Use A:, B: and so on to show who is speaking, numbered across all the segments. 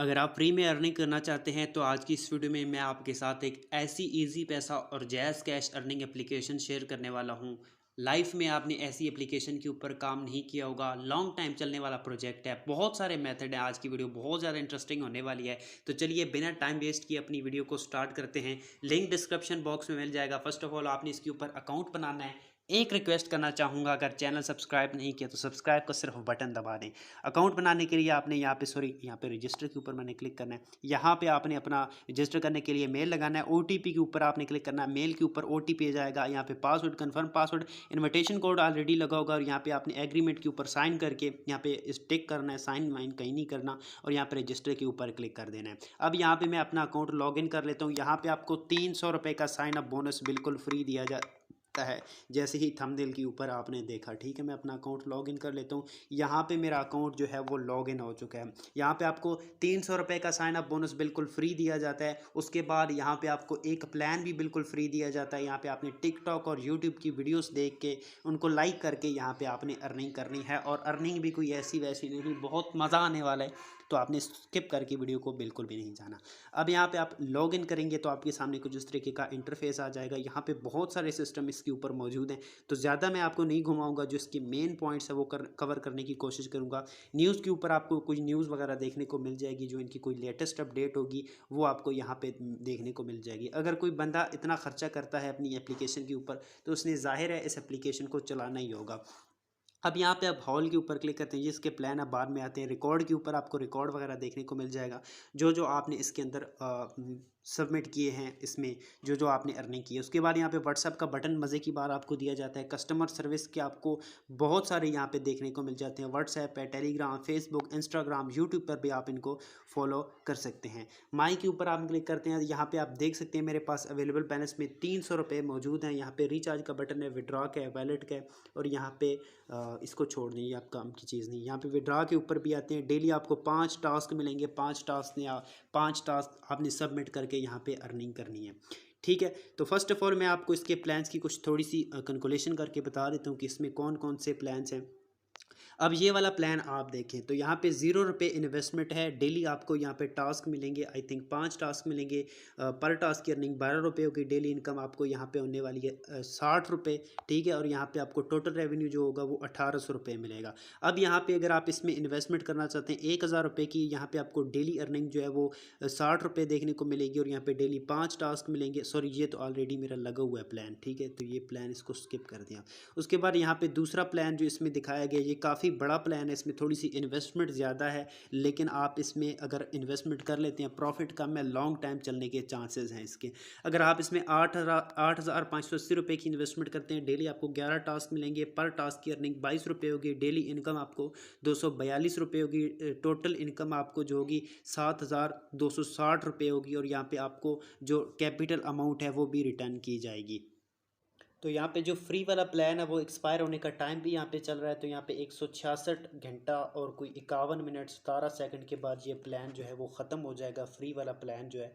A: अगर आप फ्री में अर्निंग करना चाहते हैं तो आज की इस वीडियो में मैं आपके साथ एक ऐसी इजी पैसा और jazz cash earning application share करने वाला हूं। लाइफ में आपने ऐसी एप्लीकेशन के ऊपर काम नहीं किया होगा। लॉन्ग टाइम चलने वाला प्रोजेक्ट है, बहुत सारे मेथड हैं। आज की वीडियो बहुत ज़्यादा इंटरेस्टिंग होने वाली है। तो चलिए बिना टाइम वेस्ट किए अपनी वीडियो को स्टार्ट करते हैं। लिंक डिस्क्रिप्शन बॉक्स में मिल जाएगा। फर्स्ट ऑफ ऑल आपने इसके ऊपर अकाउंट बनाना है। एक रिक्वेस्ट करना चाहूँगा, अगर चैनल सब्सक्राइब नहीं किया तो सब्सक्राइब का सिर्फ बटन दबा दें। अकाउंट बनाने के लिए आपने यहाँ पे रजिस्टर के ऊपर मैंने क्लिक करना है। यहाँ पे आपने अपना रजिस्टर करने के लिए मेल लगाना है। ओटीपी के ऊपर आपने क्लिक करना है। मेल के ऊपर ओटीपी आ जाएगा। यहाँ पे password, confirm password, invitation code already लगा होगा और यहाँ पे आपने एग्रीमेंट के ऊपर साइन करके यहाँ पे टिक करना है। साइन वाइन कहीं नहीं करना और यहाँ पे रजिस्टर के ऊपर क्लिक कर देना है। अब यहाँ पे मैं अपना अकाउंट लॉग इन कर लेता हूँ। यहाँ पे आपको 300 रुपये का साइन अप बोनस बिल्कुल फ्री दिया जाता है, जैसे ही थंबनेल के ऊपर आपने देखा। ठीक है, मैं अपना अकाउंट लॉग इन कर लेता हूँ। यहाँ पे मेरा अकाउंट जो है वो लॉग इन हो चुका है। यहाँ पे आपको 300 रुपये का साइन अप बोनस बिल्कुल फ्री दिया जाता है। उसके बाद यहाँ पे आपको एक प्लान भी बिल्कुल फ्री दिया जाता है। यहाँ पे आपने टिकटॉक और यूट्यूब की वीडियोस देख के उनको लाइक करके यहाँ पे आपने अर्निंग करनी है, और अर्निंग भी कोई ऐसी वैसी नहीं, बहुत मज़ा आने वाला है। तो आपने स्किप करके वीडियो को बिल्कुल भी नहीं जाना। अब यहाँ पे आप लॉग इन करेंगे तो आपके सामने कुछ इस तरीके का इंटरफेस आ जाएगा। यहाँ पे बहुत सारे सिस्टम इसके ऊपर मौजूद हैं, तो ज़्यादा मैं आपको नहीं घुमाऊंगा। जो इसके मेन पॉइंट्स है वो कवर करने की कोशिश करूँगा। न्यूज़ के ऊपर आपको कुछ न्यूज़ वगैरह देखने को मिल जाएगी, जो इनकी कोई लेटेस्ट अपडेट होगी वो आपको यहाँ पे देखने को मिल जाएगी। अगर कोई बंदा इतना खर्चा करता है अपनी एप्लीकेशन के ऊपर तो उसने जाहिर है इस एप्लीकेशन को चलाना ही होगा। अब यहाँ पे आप हॉल के ऊपर क्लिक करते हैं। जिसके प्लान अब बाद में आते हैं। रिकॉर्ड के ऊपर आपको रिकॉर्ड वगैरह देखने को मिल जाएगा, जो जो आपने इसके अंदर सबमिट किए हैं, इसमें जो जो आपने अर्निंग की है। उसके बाद यहाँ पे व्हाट्सएप का बटन मज़े की बात आपको दिया जाता है। कस्टमर सर्विस के आपको बहुत सारे यहाँ पे देखने को मिल जाते हैं। व्हाट्सएप है, टेलीग्राम, फेसबुक, इंस्टाग्राम, यूट्यूब पर भी आप इनको फॉलो कर सकते हैं। माई के ऊपर आप क्लिक करते हैं। यहाँ पे आप देख सकते हैं मेरे पास अवेलेबल बैलेंस में 300 रुपये मौजूद हैं। यहाँ पे रिचार्ज का बटन है, विड्रॉ का है, वैलेट का है, और यहाँ पे इसको छोड़ दें, ये आप काम की चीज़ नहीं। यहाँ पे विड्रा के ऊपर भी आते हैं। डेली आपको 5 टास्क मिलेंगे। 5 टास्क आपने सबमिट करके यहाँ पे अर्निंग करनी है। ठीक है, तो फर्स्ट ऑफ ऑल मैं आपको इसके प्लान्स की कुछ थोड़ी सी कैलकुलेशन करके बता देता हूँ कि इसमें कौन कौन से प्लान्स हैं। अब ये वाला प्लान आप देखें तो यहाँ पे 0 रुपये इन्वेस्टमेंट है। डेली आपको यहाँ पे टास्क मिलेंगे, आई थिंक 5 टास्क मिलेंगे। पर टास्क की अर्निंग 12 रुपये होगी। डेली इनकम आपको यहाँ पे होने वाली है 60 रुपये। ठीक है, और यहाँ पे आपको टोटल रेवेन्यू जो होगा वो 1800 रुपये मिलेगा। अब यहाँ पे अगर आप इसमें इन्वेस्टमेंट करना चाहते हैं 1000 रुपये की, यहाँ पे आपको डेली अर्निंग जो है वो 60 रुपये देखने को मिलेगी, और यहाँ पे डेली 5 टास्क मिलेंगे। सॉरी, ये तो ऑलरेडी मेरा लगा हुआ है प्लान। ठीक है, तो ये प्लान इसको स्किप कर दिया। उसके बाद यहाँ पे दूसरा प्लान जो इसमें दिखाया गया, ये काफ़ी बड़ा प्लान है। इसमें थोड़ी सी इन्वेस्टमेंट ज़्यादा है, लेकिन आप इसमें अगर इन्वेस्टमेंट कर लेते हैं, प्रॉफिट कम है, लॉन्ग टाइम चलने के चांसेस हैं इसके। अगर आप इसमें 8,580 रुपये की इन्वेस्टमेंट करते हैं, डेली आपको 11 टास्क मिलेंगे। पर टास्क की अर्निंग 22 रुपये होगी। डेली इनकम आपको 242 रुपये होगी। टोटल इनकम आपको जो होगी 7,260 रुपये होगी, और यहाँ पे आपको जो कैपिटल अमाउंट है वो भी रिटर्न की जाएगी। तो यहाँ पे जो फ्री वाला प्लान है वो एक्सपायर होने का टाइम भी यहाँ पे चल रहा है। तो यहाँ पे 166 घंटा और कोई 51 मिनट 17 सेकंड के बाद ये प्लान जो है वो ख़त्म हो जाएगा, फ्री वाला प्लान जो है।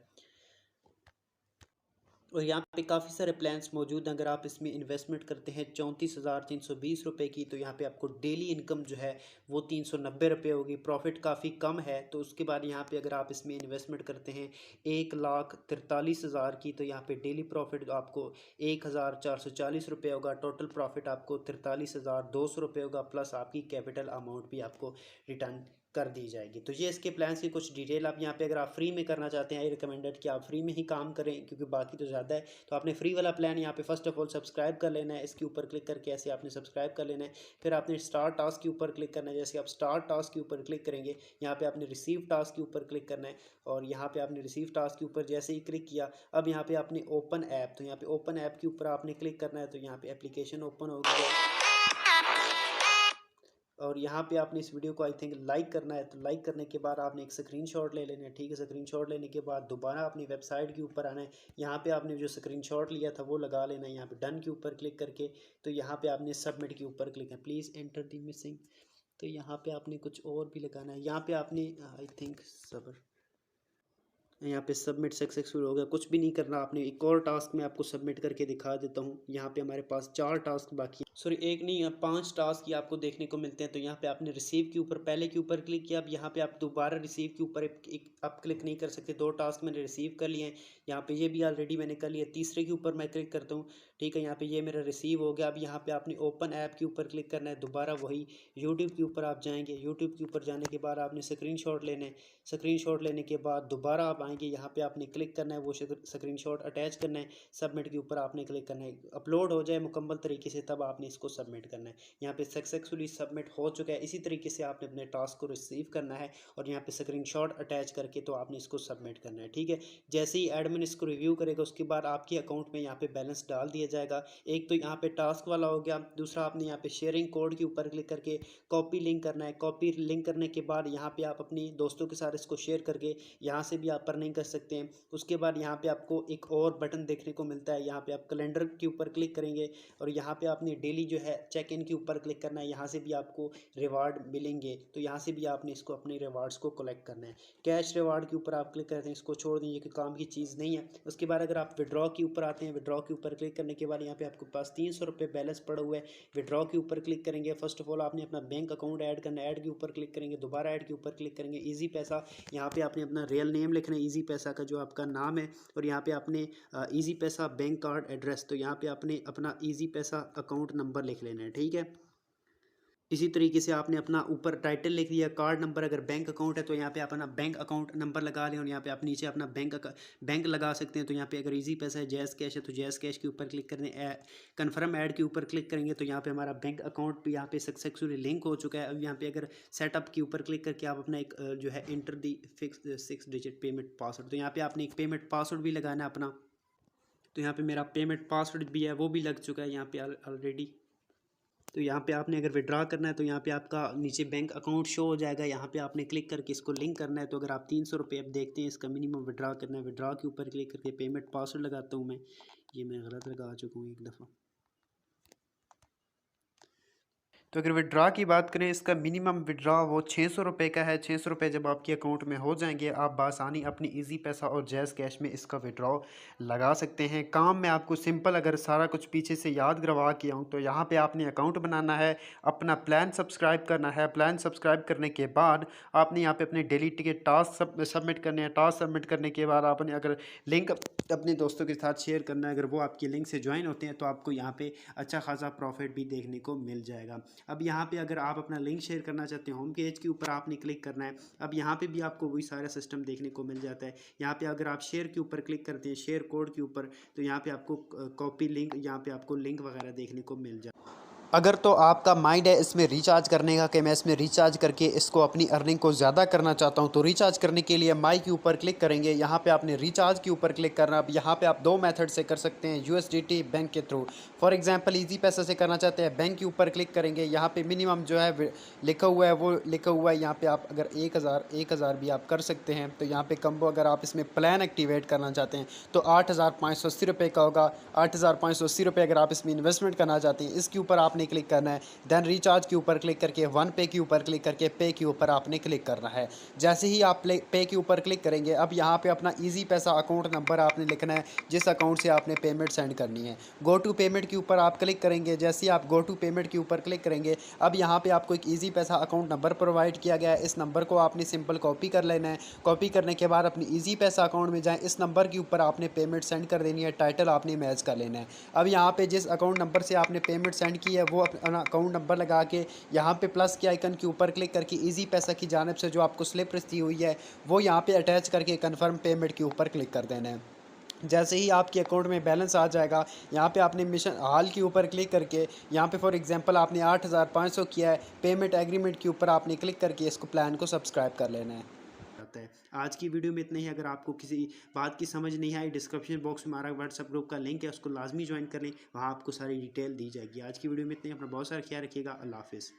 A: और यहाँ पे काफ़ी सारे प्लान्स मौजूद हैं। अगर आप इसमें इन्वेस्टमेंट करते हैं 34,320 रुपये की, तो यहाँ पे आपको डेली इनकम जो है वो 390 रुपये होगी। प्रॉफिट काफ़ी कम है। तो उसके बाद यहाँ पे अगर आप इसमें इन्वेस्टमेंट करते हैं 1,43,000 की, तो यहाँ पे डेली प्रॉफिट आपको 1,440 रुपये होगा। टोटल प्रॉफिट आपको 43,200 रुपये होगा, प्लस आपकी कैपिटल अमाउंट भी आपको रिटर्न कर दी जाएगी। तो ये इसके प्लान्स की कुछ डिटेल। आप यहाँ पे अगर आप फ्री में करना चाहते हैं, आई रिकमेंडेड कि आप फ्री में ही काम करें, क्योंकि बाकी तो ज़्यादा है। तो आपने फ्री वाला प्लान यहाँ पे फर्स्ट ऑफ ऑल सब्सक्राइब कर लेना है। इसके ऊपर क्लिक करके ऐसे आपने सब्सक्राइब कर लेना है। फिर आपने स्टार टास्क के ऊपर क्लिक करना है। जैसे आप स्टार टास्क के ऊपर क्लिक करेंगे, यहाँ पे आपने रिसीव टास्क के ऊपर क्लिक करना है, और यहाँ पे आपने रिसीव टास्क के ऊपर जैसे ही क्लिक किया, अब यहाँ पे आपने ओपन ऐप, तो यहाँ पे ओपन ऐप के ऊपर आपने क्लिक करना है। तो यहाँ पे एप्लीकेशन ओपन हो गया है, और यहाँ पे आपने इस वीडियो को आई थिंक लाइक करना है। तो लाइक करने के बाद आपने एक स्क्रीनशॉट ले लेना है। ठीक है, स्क्रीनशॉट लेने के बाद दोबारा अपनी वेबसाइट के ऊपर आना है। यहाँ पे आपने जो स्क्रीनशॉट लिया था वो लगा लेना है। यहाँ पे डन के ऊपर क्लिक करके, तो यहाँ पे आपने सबमिट के ऊपर क्लिक है, प्लीज़ एंटर दी मिसिंग। तो यहाँ पे आपने कुछ और भी लगाना है। यहाँ पे आपने आई थिंक सबर यहाँ पे सबमिट सक्सेसफुल हो गया। कुछ भी नहीं करना आपने। एक और टास्क मैं आपको सबमिट करके दिखा देता हूँ। यहाँ पे हमारे पास 4 टास्क बाकी हैं, सॉरी एक नहीं, यहाँ 5 टास्क ही आपको देखने को मिलते हैं। तो यहाँ पे आपने रिसीव के ऊपर पहले के ऊपर क्लिक किया। अब यहाँ पे आप दोबारा रिसीव के ऊपर एक आप क्लिक नहीं कर सकते। 2 टास्क मैंने रिसीव कर लिए हैं। यहाँ पे ये भी ऑलरेडी मैंने कर लिया। तीसरे के ऊपर मैं क्लिक करता हूँ, ठीक है। यहाँ पे ये मेरा रिसीव हो गया। अब यहाँ पे आपने ओपन ऐप के ऊपर क्लिक करना है। दोबारा वही यूट्यूब के ऊपर आप जाएंगे। यूट्यूब के ऊपर जाने के बाद आपने स्क्रीनशॉट लेने हैं। स्क्रीनशॉट लेने के बाद दोबारा आप आएंगे। यहाँ पे आपने क्लिक करना है, वो स्क्रीनशॉट अटैच करना है। सबमिट के ऊपर आपने क्लिक करना है। अपलोड हो जाए मुकम्मल तरीके से तब आपने इसको सबमिट करना है। यहाँ पे सक्सेसफुली सबमिट हो चुका है। इसी तरीके से आपने अपने टास्क को रिसीव करना है और यहाँ पे स्क्रीनशॉट अटैच करके तो आपने इसको सबमिट करना है, ठीक है। जैसे ही एडमिन इसको रिव्यू करेगा उसके बाद आपके अकाउंट में यहाँ पे बैलेंस डाल दिया जाएगा। एक तो यहाँ पे टास्क वाला हो गया। दूसरा आपने यहाँ पे शेयरिंग कोड के ऊपर क्लिक करके कॉपी लिंक करना है। कॉपी लिंक करने के बाद यहाँ पे आप अपनी दोस्तों के साथ इसको शेयर करके यहाँ से भी आप अर्निंग कर सकते हैं। उसके बाद यहाँ पे आपको एक और बटन देखने को मिलता है। यहाँ पे आप कैलेंडर के ऊपर क्लिक करेंगे और यहाँ पे आपने डेली जो है चेक इन के ऊपर क्लिक करना है। यहाँ से भी आपको रिवार्ड मिलेंगे, तो यहाँ से भी आपने इसको अपने रिवार्ड्स को कलेक्ट करना है। कैश रिवार्ड के ऊपर आप क्लिक करते हैं, इसको छोड़ देंगे कि काम की चीज़ नहीं है। उसके बाद अगर आप विड्रॉ के ऊपर आते हैं, विड्रॉ के ऊपर क्लिक करने के बाद यहाँ पे आपके पास 300 रुपये बैलेंस पड़ा हुआ है। विड्रॉ के ऊपर क्लिक करेंगे। फर्स्ट ऑफ ऑल आपने अपना बैंक अकाउंट ऐड करना है। ऐड के ऊपर क्लिक करेंगे। दोबारा ऐड के ऊपर क्लिक करेंगे। ईजी पैसा, यहाँ पे आपने अपना रियल नेम लिखना है, ईजी पैसा का जो आपका नाम है। और यहाँ पे आपने ईजी पैसा बैंक कार्ड एड्रेस, तो यहाँ पे आपने अपना ईजी पैसा अकाउंट नंबर लिख लेना है, ठीक है। इसी तरीके से आपने अपना ऊपर टाइटल लिख दिया, कार्ड नंबर। अगर बैंक अकाउंट है तो यहाँ पे आप अपना बैंक अकाउंट नंबर लगा लें और यहाँ पे आप नीचे अपना बैंक लगा सकते हैं। तो यहाँ पे अगर इजी पैसा है, जैज़ कैश है, तो जैज़ कैश के ऊपर क्लिक करें। कन्फर्म ऐड के ऊपर क्लिक करेंगे तो यहाँ पे हमारा बैंक अकाउंट भी यहाँ पे सक्सेसफुली लिंक हो चुका है। अब यहाँ पे अगर सेटअप के ऊपर क्लिक करके आप अपना एक जो है इंटर दी फिक्स 6 डिजिट पेमेंट पासवर्ड, तो यहाँ पे आपने एक पेमेंट पासवर्ड भी लगाना है अपना। तो यहाँ पे मेरा पेमेंट पासवर्ड भी है, वो भी लग चुका है यहाँ पे ऑलरेडी। तो यहाँ पे आपने अगर विड्रा करना है तो यहाँ पे आपका नीचे बैंक अकाउंट शो हो जाएगा। यहाँ पे आपने क्लिक करके इसको लिंक करना है। तो अगर आप 300 रुपये अब देखते हैं, इसका मिनिमम विड्रा करना है। विड्रा के ऊपर क्लिक करके पेमेंट पासवर्ड लगाता हूँ मैं। ये मैं गलत लगा चुका हूँ एक दफ़ा। तो अगर विड्रा की बात करें, इसका मिनिमम विड्रा वो 600 रुपये का है। 600 रुपये जब आपके अकाउंट में हो जाएंगे, आप बासानी अपनी इजी पैसा और जैज़ कैश में इसका विड्रॉ लगा सकते हैं। काम मैं आपको सिंपल अगर सारा कुछ पीछे से याद करवा के आऊँ तो यहाँ पे आपने अकाउंट बनाना है, अपना प्लान सब्सक्राइब करना है। प्लान सब्सक्राइब करने के बाद आपने यहाँ पे अपने डेली टिकट टास्क सबमिट करने हैं। टास्क सबमिट करने के बाद आपने अगर लिंक अपने दोस्तों के साथ शेयर करना है, अगर वो आपके लिंक से ज्वाइन होते हैं तो आपको यहाँ पे अच्छा खासा प्रॉफिट भी देखने को मिल जाएगा। अब यहाँ पे अगर आप अपना लिंक शेयर करना चाहते हैं, होम पेज के ऊपर आपने क्लिक करना है। अब यहाँ पे भी आपको वही सारा सिस्टम देखने को मिल जाता है। यहाँ पे अगर आप शेयर के ऊपर क्लिक करते हैं, शेयर कोड के ऊपर, तो यहाँ पे आपको कॉपी लिंक, यहाँ पे आपको लिंक वगैरह देखने को मिल जाता है। अगर तो आपका माइंड है इसमें रिचार्ज करने का कि मैं इसमें रिचार्ज करके इसको अपनी अर्निंग को ज़्यादा करना चाहता हूं, तो रिचार्ज करने के लिए माई के ऊपर क्लिक करेंगे। यहाँ पे आपने रिचार्ज के ऊपर क्लिक करना। अब यहाँ पे आप 2 मेथड से कर सकते हैं, USDT बैंक के थ्रू। फॉर एग्जांपल इजी पैसा से करना चाहते हैं, बैंक के ऊपर क्लिक करेंगे। यहाँ पे मिनिमम जो है लिखा हुआ है वो लिखा हुआ है। यहाँ पे आप अगर 1000 भी आप कर सकते हैं। तो यहाँ पे कम्बो अगर आप इसमें प्लान एक्टिवेट करना चाहते हैं तो 8580 रुपये का होगा। 8580 रुपये अगर आप इसमें इन्वेस्टमेंट करना चाहते हैं, इसके ऊपर आपने क्लिक करना है। देन रिचार्ज के ऊपर क्लिक करके वन पे के ऊपर क्लिक करके पे के ऊपर आपने क्लिक करना है। जैसे ही आप पे के ऊपर क्लिक करेंगे, अब यहाँ पे अपना इजी पैसा अकाउंट नंबर आपने लिखना है जिस अकाउंट से आपने पेमेंट सेंड करनी है। गो टू पेमेंट के ऊपर आप क्लिक करेंगे। जैसे ही आप गो टू पेमेंट के ऊपर क्लिक करेंगे, अब यहाँ पे आपको एक ईजी पैसा अकाउंट नंबर प्रोवाइड किया गया है। इस नंबर को आपने सिंपल कॉपी कर लेना है। कॉपी करने के बाद अपनी ईजी पैसा अकाउंट में जाएँ, इस नंबर के ऊपर आपने पेमेंट सेंड कर देनी है। टाइटल आपने मैच कर लेना है। अब यहाँ पे जिस अकाउंट नंबर से आपने पेमेंट सेंड की है वो अपना अकाउंट नंबर लगा के यहाँ पे प्लस के आइकन के ऊपर क्लिक करके इजी पैसा की जानिब से जो आपको स्लिप रसीद हुई है वो यहाँ पे अटैच करके कन्फर्म पेमेंट के ऊपर क्लिक कर देना है। जैसे ही आपके अकाउंट में बैलेंस आ जाएगा, यहाँ पे आपने मिशन हाल के ऊपर क्लिक करके यहाँ पे फॉर एग्जांपल आपने 8500 किया है, पेमेंट एग्रीमेंट के ऊपर आपने क्लिक करके इसको प्लान को सब्सक्राइब कर लेना है। आज की वीडियो में इतना ही। अगर आपको किसी बात की समझ नहीं आई, डिस्क्रिप्शन बॉक्स में हमारा व्हाट्सएप ग्रुप का लिंक है, उसको लाजमी ज्वाइन कर लें, वहाँ आपको सारी डिटेल दी जाएगी। आज की वीडियो में इतना ही। अपना बहुत सारा ख्याल रखिएगा। अल्लाह हाफिज़।